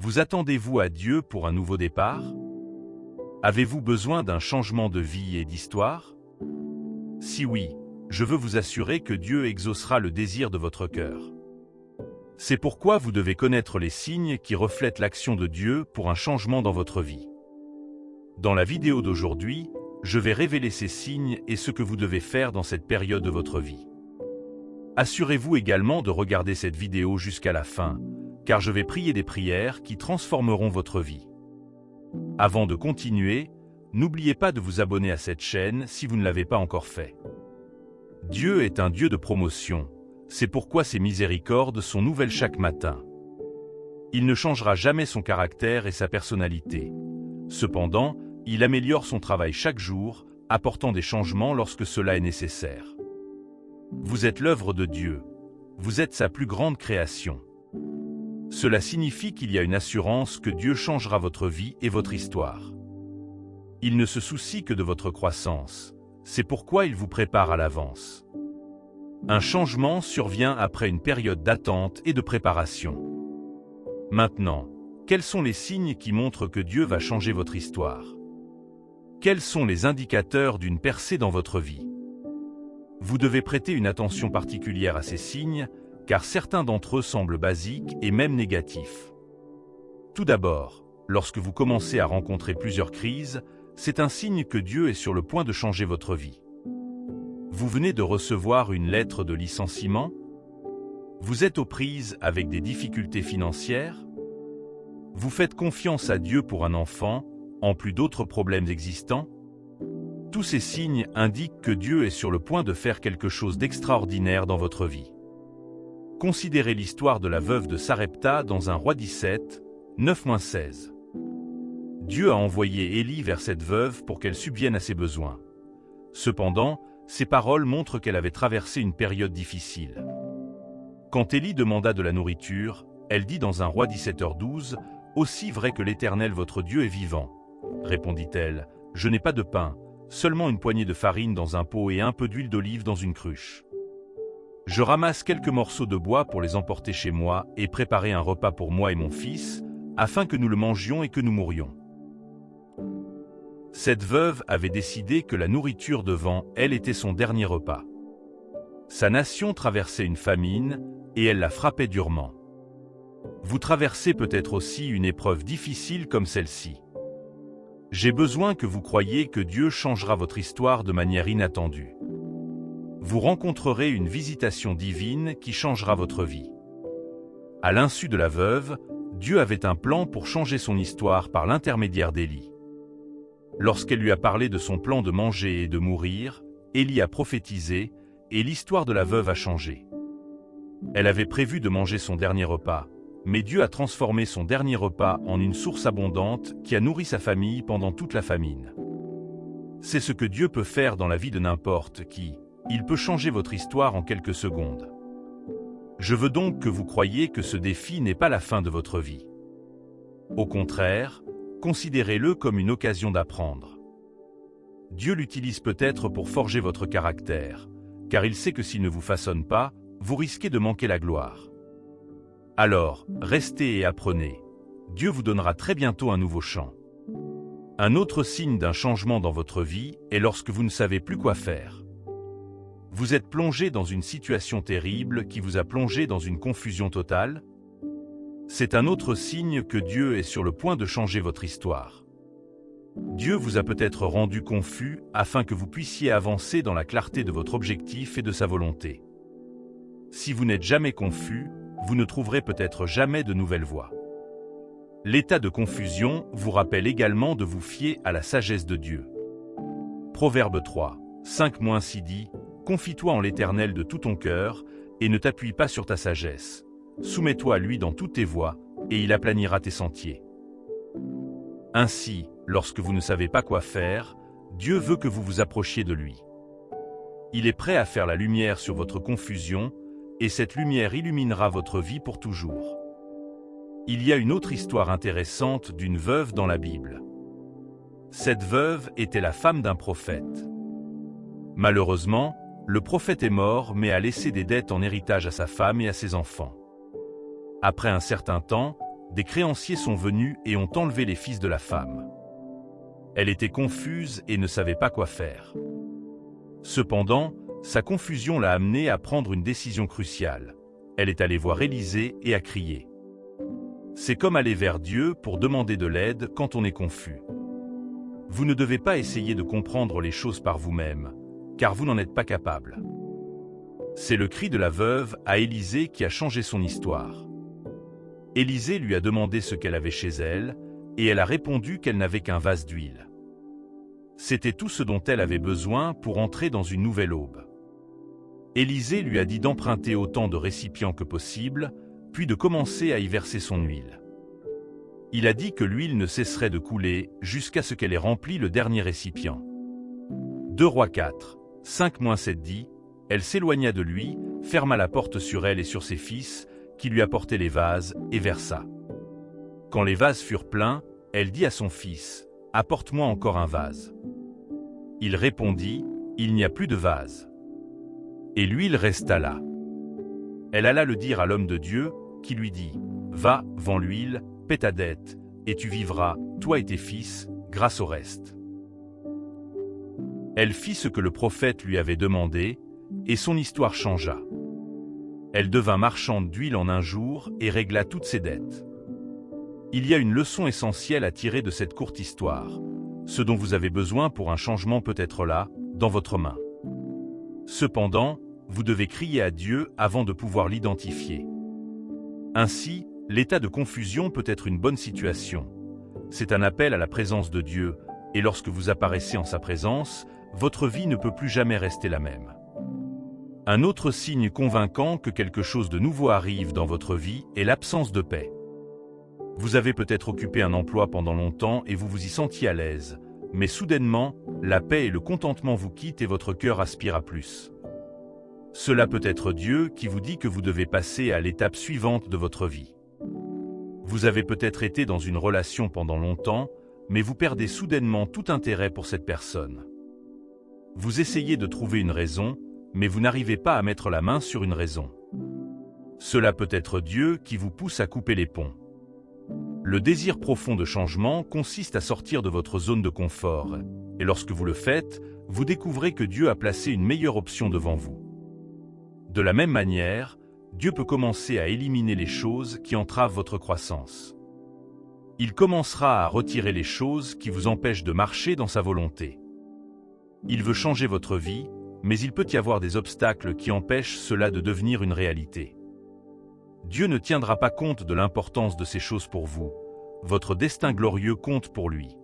Vous attendez-vous à Dieu pour un nouveau départ? Avez-vous besoin d'un changement de vie et d'histoire? Si oui, je veux vous assurer que Dieu exaucera le désir de votre cœur. C'est pourquoi vous devez connaître les signes qui reflètent l'action de Dieu pour un changement dans votre vie. Dans la vidéo d'aujourd'hui, je vais révéler ces signes et ce que vous devez faire dans cette période de votre vie. Assurez-vous également de regarder cette vidéo jusqu'à la fin, car je vais prier des prières qui transformeront votre vie. Avant de continuer, n'oubliez pas de vous abonner à cette chaîne si vous ne l'avez pas encore fait. Dieu est un Dieu de promotion, c'est pourquoi ses miséricordes sont nouvelles chaque matin. Il ne changera jamais son caractère et sa personnalité. Cependant, il améliore son travail chaque jour, apportant des changements lorsque cela est nécessaire. Vous êtes l'œuvre de Dieu. Vous êtes sa plus grande création. Cela signifie qu'il y a une assurance que Dieu changera votre vie et votre histoire. Il ne se soucie que de votre croissance. C'est pourquoi il vous prépare à l'avance. Un changement survient après une période d'attente et de préparation. Maintenant, quels sont les signes qui montrent que Dieu va changer votre histoire? Quels sont les indicateurs d'une percée dans votre vie? Vous devez prêter une attention particulière à ces signes, car certains d'entre eux semblent basiques et même négatifs. Tout d'abord, lorsque vous commencez à rencontrer plusieurs crises, c'est un signe que Dieu est sur le point de changer votre vie. Vous venez de recevoir une lettre de licenciement? Vous êtes aux prises avec des difficultés financières? Vous faites confiance à Dieu pour un enfant, en plus d'autres problèmes existants? Tous ces signes indiquent que Dieu est sur le point de faire quelque chose d'extraordinaire dans votre vie. Considérez l'histoire de la veuve de Sarepta dans 1 Roi 17, 9-16. Dieu a envoyé Élie vers cette veuve pour qu'elle subvienne à ses besoins. Cependant, ses paroles montrent qu'elle avait traversé une période difficile. Quand Élie demanda de la nourriture, elle dit dans 1 Roi 17h12, « Aussi vrai que l'Éternel votre Dieu est vivant. » Répondit-elle, « Je n'ai pas de pain, seulement une poignée de farine dans un pot et un peu d'huile d'olive dans une cruche. Je ramasse quelques morceaux de bois pour les emporter chez moi et préparer un repas pour moi et mon fils, afin que nous le mangions et que nous mourions. » Cette veuve avait décidé que la nourriture devant elle était son dernier repas. Sa nation traversait une famine et elle la frappait durement. Vous traversez peut-être aussi une épreuve difficile comme celle-ci. J'ai besoin que vous croyiez que Dieu changera votre histoire de manière inattendue. Vous rencontrerez une visitation divine qui changera votre vie. À l'insu de la veuve, Dieu avait un plan pour changer son histoire par l'intermédiaire d'Élie. Lorsqu'elle lui a parlé de son plan de manger et de mourir, Élie a prophétisé et l'histoire de la veuve a changé. Elle avait prévu de manger son dernier repas, mais Dieu a transformé son dernier repas en une source abondante qui a nourri sa famille pendant toute la famine. C'est ce que Dieu peut faire dans la vie de n'importe qui. Il peut changer votre histoire en quelques secondes. Je veux donc que vous croyiez que ce défi n'est pas la fin de votre vie. Au contraire, considérez-le comme une occasion d'apprendre. Dieu l'utilise peut-être pour forger votre caractère, car il sait que s'il ne vous façonne pas, vous risquez de manquer la gloire. Alors, restez et apprenez. Dieu vous donnera très bientôt un nouveau chant. Un autre signe d'un changement dans votre vie est lorsque vous ne savez plus quoi faire. Vous êtes plongé dans une situation terrible qui vous a plongé dans une confusion totale? C'est un autre signe que Dieu est sur le point de changer votre histoire. Dieu vous a peut-être rendu confus afin que vous puissiez avancer dans la clarté de votre objectif et de sa volonté. Si vous n'êtes jamais confus, vous ne trouverez peut-être jamais de nouvelles voies. L'état de confusion vous rappelle également de vous fier à la sagesse de Dieu. Proverbe 3, 5-6 dit « Confie-toi en l'Éternel de tout ton cœur et ne t'appuie pas sur ta sagesse. Soumets-toi à lui dans toutes tes voies et il aplanira tes sentiers. » Ainsi, lorsque vous ne savez pas quoi faire, Dieu veut que vous vous approchiez de lui. Il est prêt à faire la lumière sur votre confusion et cette lumière illuminera votre vie pour toujours. Il y a une autre histoire intéressante d'une veuve dans la Bible. Cette veuve était la femme d'un prophète. Malheureusement, le prophète est mort mais a laissé des dettes en héritage à sa femme et à ses enfants. Après un certain temps, des créanciers sont venus et ont enlevé les fils de la femme. Elle était confuse et ne savait pas quoi faire. Cependant, sa confusion l'a amenée à prendre une décision cruciale. Elle est allée voir Élisée et a crié. C'est comme aller vers Dieu pour demander de l'aide quand on est confus. Vous ne devez pas essayer de comprendre les choses par vous-même, car vous n'en êtes pas capable. C'est le cri de la veuve à Élisée qui a changé son histoire. Élisée lui a demandé ce qu'elle avait chez elle, et elle a répondu qu'elle n'avait qu'un vase d'huile. C'était tout ce dont elle avait besoin pour entrer dans une nouvelle aube. Élisée lui a dit d'emprunter autant de récipients que possible, puis de commencer à y verser son huile. Il a dit que l'huile ne cesserait de couler jusqu'à ce qu'elle ait rempli le dernier récipient. 2 Rois 4, 5-7 dit, elle s'éloigna de lui, ferma la porte sur elle et sur ses fils, qui lui apportaient les vases, et versa. Quand les vases furent pleins, elle dit à son fils, « Apporte-moi encore un vase. » Il répondit, « Il n'y a plus de vase. » Et l'huile resta là. Elle alla le dire à l'homme de Dieu, qui lui dit, « Va, vends l'huile, paie ta dette, et tu vivras, toi et tes fils, grâce au reste. » Elle fit ce que le prophète lui avait demandé, et son histoire changea. Elle devint marchande d'huile en un jour et régla toutes ses dettes. Il y a une leçon essentielle à tirer de cette courte histoire. Ce dont vous avez besoin pour un changement peut être là, dans votre main. Cependant, vous devez crier à Dieu avant de pouvoir l'identifier. Ainsi, l'état de confusion peut être une bonne situation. C'est un appel à la présence de Dieu, et lorsque vous apparaissez en sa présence, votre vie ne peut plus jamais rester la même. Un autre signe convaincant que quelque chose de nouveau arrive dans votre vie est l'absence de paix. Vous avez peut-être occupé un emploi pendant longtemps et vous vous y sentiez à l'aise, mais soudainement, la paix et le contentement vous quittent et votre cœur aspire à plus. Cela peut être Dieu qui vous dit que vous devez passer à l'étape suivante de votre vie. Vous avez peut-être été dans une relation pendant longtemps, mais vous perdez soudainement tout intérêt pour cette personne. Vous essayez de trouver une raison, mais vous n'arrivez pas à mettre la main sur une raison. Cela peut être Dieu qui vous pousse à couper les ponts. Le désir profond de changement consiste à sortir de votre zone de confort, et lorsque vous le faites, vous découvrez que Dieu a placé une meilleure option devant vous. De la même manière, Dieu peut commencer à éliminer les choses qui entravent votre croissance. Il commencera à retirer les choses qui vous empêchent de marcher dans sa volonté. Il veut changer votre vie, mais il peut y avoir des obstacles qui empêchent cela de devenir une réalité. Dieu ne tiendra pas compte de l'importance de ces choses pour vous. Votre destin glorieux compte pour lui.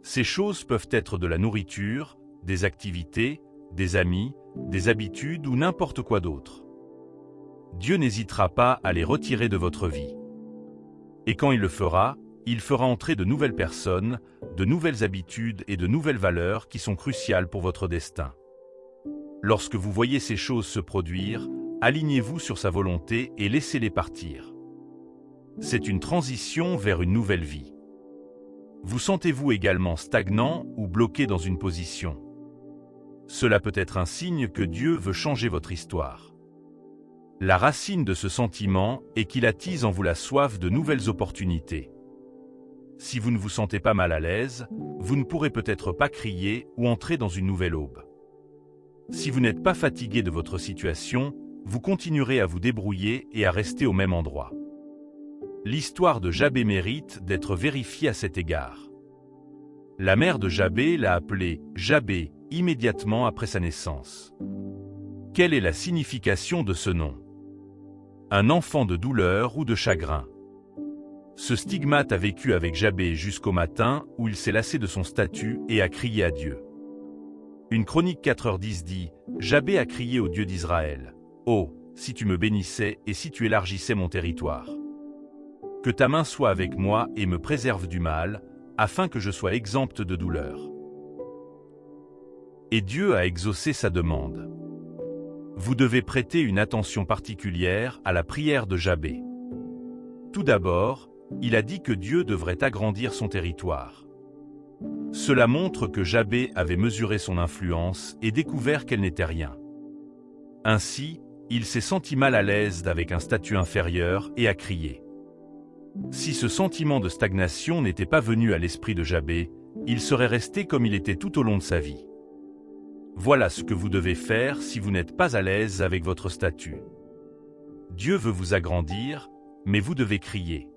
Ces choses peuvent être de la nourriture, des activités, des amis, des habitudes ou n'importe quoi d'autre. Dieu n'hésitera pas à les retirer de votre vie. Et quand il le fera, il fera entrer de nouvelles personnes, de nouvelles habitudes et de nouvelles valeurs qui sont cruciales pour votre destin. Lorsque vous voyez ces choses se produire, alignez-vous sur sa volonté et laissez-les partir. C'est une transition vers une nouvelle vie. Vous sentez-vous également stagnant ou bloqué dans une position? Cela peut être un signe que Dieu veut changer votre histoire. La racine de ce sentiment est qu'il attise en vous la soif de nouvelles opportunités. Si vous ne vous sentez pas mal à l'aise, vous ne pourrez peut-être pas crier ou entrer dans une nouvelle aube. Si vous n'êtes pas fatigué de votre situation, vous continuerez à vous débrouiller et à rester au même endroit. L'histoire de Jabé mérite d'être vérifiée à cet égard. La mère de Jabé l'a appelé Jabé immédiatement après sa naissance. Quelle est la signification de ce nom? Un enfant de douleur ou de chagrin. Ce stigmate a vécu avec Jabé jusqu'au matin où il s'est lassé de son statut et a crié à Dieu. Une chronique 4h10 dit « Jabé a crié au Dieu d'Israël. Oh, si tu me bénissais et si tu élargissais mon territoire. Que ta main soit avec moi et me préserve du mal, afin que je sois exempt de douleur. » Et Dieu a exaucé sa demande. Vous devez prêter une attention particulière à la prière de Jabé. Tout d'abord, il a dit que Dieu devrait agrandir son territoire. Cela montre que Jabé avait mesuré son influence et découvert qu'elle n'était rien. Ainsi, il s'est senti mal à l'aise avec un statut inférieur et a crié. Si ce sentiment de stagnation n'était pas venu à l'esprit de Jabé, il serait resté comme il était tout au long de sa vie. Voilà ce que vous devez faire si vous n'êtes pas à l'aise avec votre statut. Dieu veut vous agrandir, mais vous devez crier.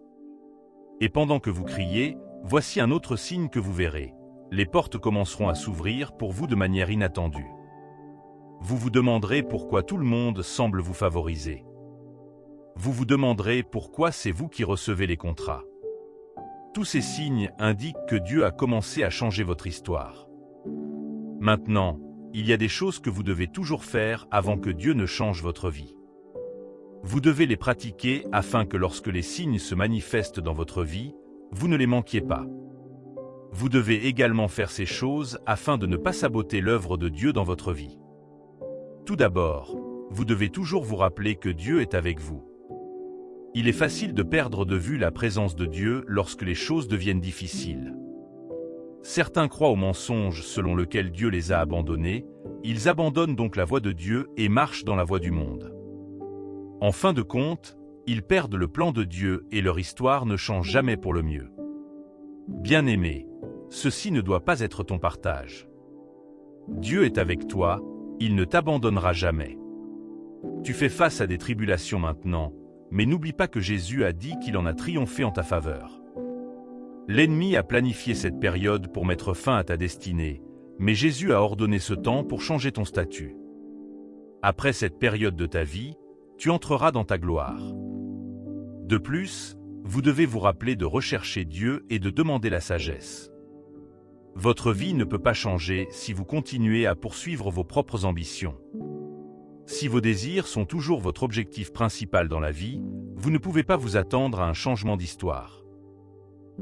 Et pendant que vous criez, voici un autre signe que vous verrez. Les portes commenceront à s'ouvrir pour vous de manière inattendue. Vous vous demanderez pourquoi tout le monde semble vous favoriser. Vous vous demanderez pourquoi c'est vous qui recevez les contrats. Tous ces signes indiquent que Dieu a commencé à changer votre histoire. Maintenant, il y a des choses que vous devez toujours faire avant que Dieu ne change votre vie. Vous devez les pratiquer afin que lorsque les signes se manifestent dans votre vie, vous ne les manquiez pas. Vous devez également faire ces choses afin de ne pas saboter l'œuvre de Dieu dans votre vie. Tout d'abord, vous devez toujours vous rappeler que Dieu est avec vous. Il est facile de perdre de vue la présence de Dieu lorsque les choses deviennent difficiles. Certains croient au mensonge selon lequel Dieu les a abandonnés, ils abandonnent donc la voie de Dieu et marchent dans la voie du monde. En fin de compte, ils perdent le plan de Dieu et leur histoire ne change jamais pour le mieux. Bien-aimé, ceci ne doit pas être ton partage. Dieu est avec toi, il ne t'abandonnera jamais. Tu fais face à des tribulations maintenant, mais n'oublie pas que Jésus a dit qu'il en a triomphé en ta faveur. L'ennemi a planifié cette période pour mettre fin à ta destinée, mais Jésus a ordonné ce temps pour changer ton statut. Après cette période de ta vie, tu entreras dans ta gloire. De plus, vous devez vous rappeler de rechercher Dieu et de demander la sagesse. Votre vie ne peut pas changer si vous continuez à poursuivre vos propres ambitions. Si vos désirs sont toujours votre objectif principal dans la vie, vous ne pouvez pas vous attendre à un changement d'histoire.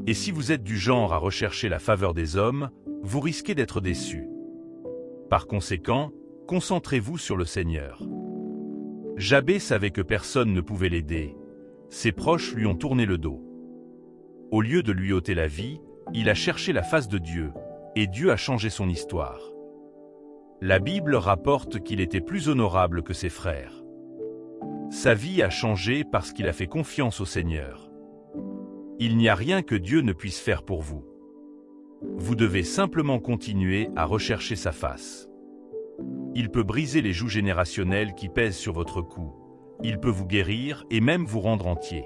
Et si vous êtes du genre à rechercher la faveur des hommes, vous risquez d'être déçu. Par conséquent, concentrez-vous sur le Seigneur. Jabé savait que personne ne pouvait l'aider. Ses proches lui ont tourné le dos. Au lieu de lui ôter la vie, il a cherché la face de Dieu, et Dieu a changé son histoire. La Bible rapporte qu'il était plus honorable que ses frères. Sa vie a changé parce qu'il a fait confiance au Seigneur. Il n'y a rien que Dieu ne puisse faire pour vous. Vous devez simplement continuer à rechercher sa face. Il peut briser les jougs générationnels qui pèsent sur votre cou. Il peut vous guérir et même vous rendre entier.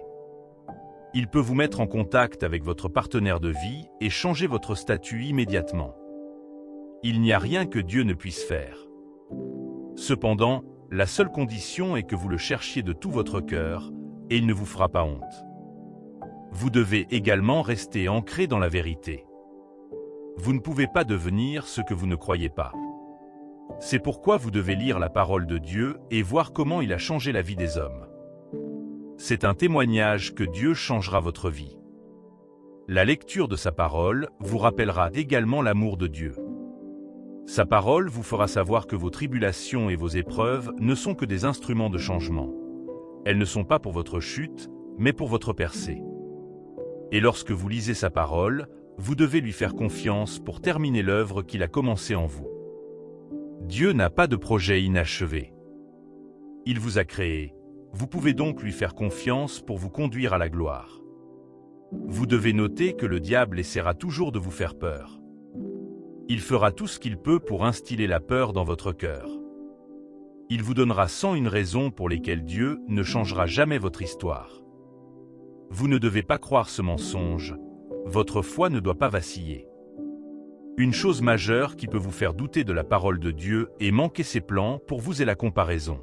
Il peut vous mettre en contact avec votre partenaire de vie et changer votre statut immédiatement. Il n'y a rien que Dieu ne puisse faire. Cependant, la seule condition est que vous le cherchiez de tout votre cœur, et il ne vous fera pas honte. Vous devez également rester ancré dans la vérité. Vous ne pouvez pas devenir ce que vous ne croyez pas. C'est pourquoi vous devez lire la parole de Dieu et voir comment il a changé la vie des hommes. C'est un témoignage que Dieu changera votre vie. La lecture de sa parole vous rappellera également l'amour de Dieu. Sa parole vous fera savoir que vos tribulations et vos épreuves ne sont que des instruments de changement. Elles ne sont pas pour votre chute, mais pour votre percée. Et lorsque vous lisez sa parole, vous devez lui faire confiance pour terminer l'œuvre qu'il a commencée en vous. Dieu n'a pas de projet inachevé. Il vous a créé. Vous pouvez donc lui faire confiance pour vous conduire à la gloire. Vous devez noter que le diable essaiera toujours de vous faire peur. Il fera tout ce qu'il peut pour instiller la peur dans votre cœur. Il vous donnera 101 raisons pour lesquelles Dieu ne changera jamais votre histoire. Vous ne devez pas croire ce mensonge. Votre foi ne doit pas vaciller. Une chose majeure qui peut vous faire douter de la parole de Dieu et manquer ses plans pour vous est la comparaison.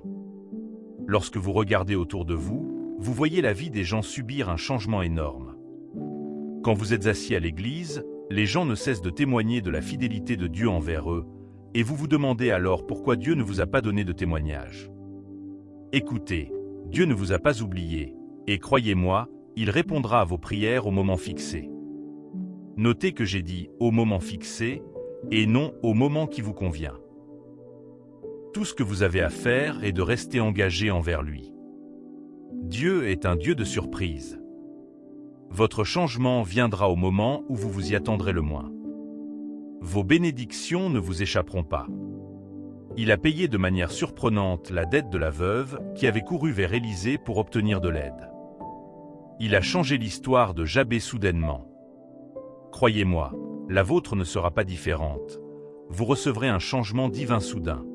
Lorsque vous regardez autour de vous, vous voyez la vie des gens subir un changement énorme. Quand vous êtes assis à l'église, les gens ne cessent de témoigner de la fidélité de Dieu envers eux, et vous vous demandez alors pourquoi Dieu ne vous a pas donné de témoignage. Écoutez, Dieu ne vous a pas oublié, et croyez-moi, il répondra à vos prières au moment fixé. Notez que j'ai dit « au moment fixé » et non « au moment qui vous convient ». Tout ce que vous avez à faire est de rester engagé envers lui. Dieu est un Dieu de surprise. Votre changement viendra au moment où vous vous y attendrez le moins. Vos bénédictions ne vous échapperont pas. Il a payé de manière surprenante la dette de la veuve qui avait couru vers Élisée pour obtenir de l'aide. Il a changé l'histoire de Jabé soudainement. Croyez-moi, la vôtre ne sera pas différente. Vous recevrez un changement divin soudain.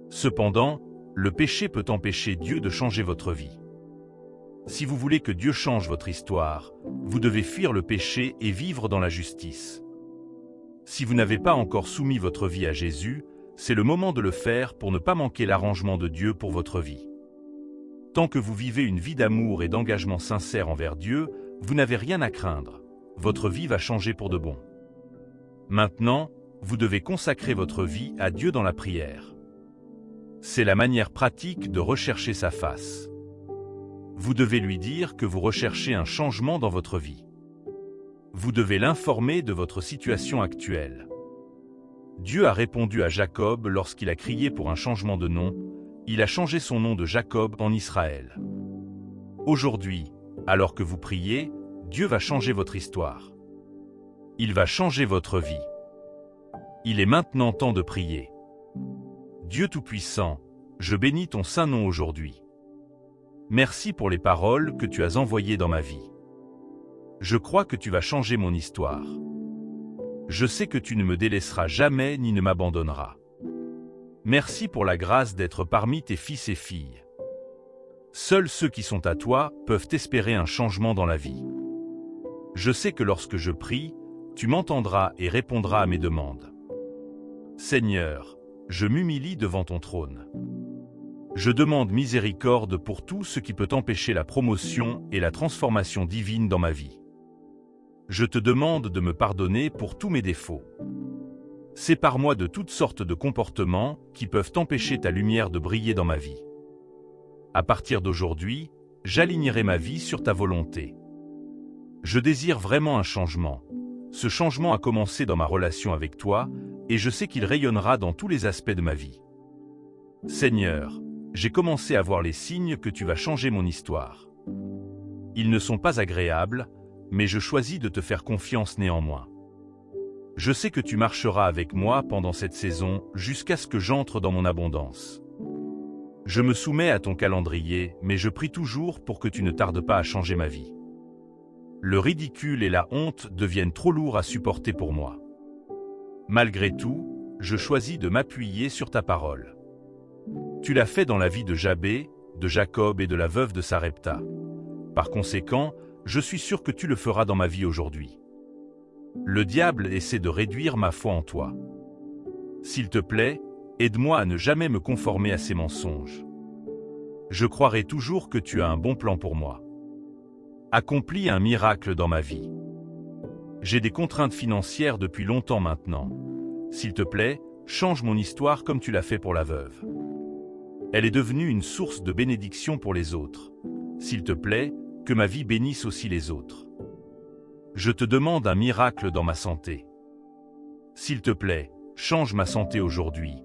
Cependant, le péché peut empêcher Dieu de changer votre vie. Si vous voulez que Dieu change votre histoire, vous devez fuir le péché et vivre dans la justice. Si vous n'avez pas encore soumis votre vie à Jésus, c'est le moment de le faire pour ne pas manquer l'arrangement de Dieu pour votre vie. Tant que vous vivez une vie d'amour et d'engagement sincère envers Dieu, vous n'avez rien à craindre. Votre vie va changer pour de bon. Maintenant, vous devez consacrer votre vie à Dieu dans la prière. C'est la manière pratique de rechercher sa face. Vous devez lui dire que vous recherchez un changement dans votre vie. Vous devez l'informer de votre situation actuelle. Dieu a répondu à Jacob lorsqu'il a crié pour un changement de nom. Il a changé son nom de Jacob en Israël. Aujourd'hui, alors que vous priez, Dieu va changer votre histoire. Il va changer votre vie. Il est maintenant temps de prier. Dieu Tout-Puissant, je bénis ton saint nom aujourd'hui. Merci pour les paroles que tu as envoyées dans ma vie. Je crois que tu vas changer mon histoire. Je sais que tu ne me délaisseras jamais ni ne m'abandonneras. Merci pour la grâce d'être parmi tes fils et filles. Seuls ceux qui sont à toi peuvent espérer un changement dans la vie. Je sais que lorsque je prie, tu m'entendras et répondras à mes demandes. Seigneur, je m'humilie devant ton trône. Je demande miséricorde pour tout ce qui peut empêcher la promotion et la transformation divine dans ma vie. Je te demande de me pardonner pour tous mes défauts. Sépare-moi de toutes sortes de comportements qui peuvent empêcher ta lumière de briller dans ma vie. À partir d'aujourd'hui, j'alignerai ma vie sur ta volonté. Je désire vraiment un changement. Ce changement a commencé dans ma relation avec toi, et je sais qu'il rayonnera dans tous les aspects de ma vie. Seigneur, j'ai commencé à voir les signes que tu vas changer mon histoire. Ils ne sont pas agréables, mais je choisis de te faire confiance néanmoins. Je sais que tu marcheras avec moi pendant cette saison jusqu'à ce que j'entre dans mon abondance. Je me soumets à ton calendrier, mais je prie toujours pour que tu ne tardes pas à changer ma vie. Le ridicule et la honte deviennent trop lourds à supporter pour moi. Malgré tout, je choisis de m'appuyer sur ta parole. Tu l'as fait dans la vie de Jabé, de Jacob et de la veuve de Sarepta. Par conséquent, je suis sûr que tu le feras dans ma vie aujourd'hui. Le diable essaie de réduire ma foi en toi. S'il te plaît, aide-moi à ne jamais me conformer à ses mensonges. Je croirai toujours que tu as un bon plan pour moi. Accomplis un miracle dans ma vie. J'ai des contraintes financières depuis longtemps maintenant. S'il te plaît, change mon histoire comme tu l'as fait pour la veuve. Elle est devenue une source de bénédiction pour les autres. S'il te plaît, que ma vie bénisse aussi les autres. Je te demande un miracle dans ma santé. S'il te plaît, change ma santé aujourd'hui.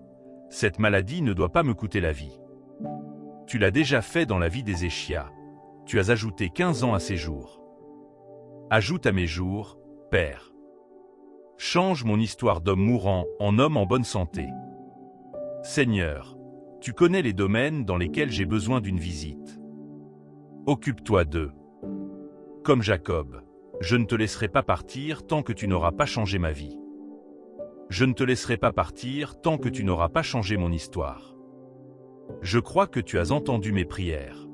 Cette maladie ne doit pas me coûter la vie. Tu l'as déjà fait dans la vie d'Ézéchias. Tu as ajouté 15 ans à ses jours. Ajoute à mes jours, Père. Change mon histoire d'homme mourant en homme en bonne santé. Seigneur, tu connais les domaines dans lesquels j'ai besoin d'une visite. Occupe-toi d'eux. Comme Jacob, je ne te laisserai pas partir tant que tu n'auras pas changé ma vie. Je ne te laisserai pas partir tant que tu n'auras pas changé mon histoire. Je crois que tu as entendu mes prières.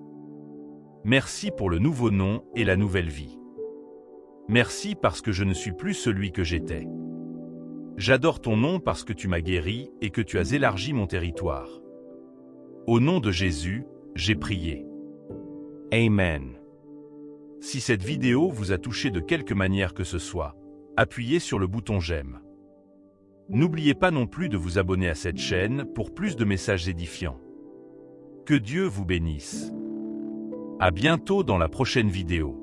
Merci pour le nouveau nom et la nouvelle vie. Merci parce que je ne suis plus celui que j'étais. J'adore ton nom parce que tu m'as guéri et que tu as élargi mon territoire. Au nom de Jésus, j'ai prié. Amen. Si cette vidéo vous a touché de quelque manière que ce soit, appuyez sur le bouton j'aime. N'oubliez pas non plus de vous abonner à cette chaîne pour plus de messages édifiants. Que Dieu vous bénisse. À bientôt dans la prochaine vidéo.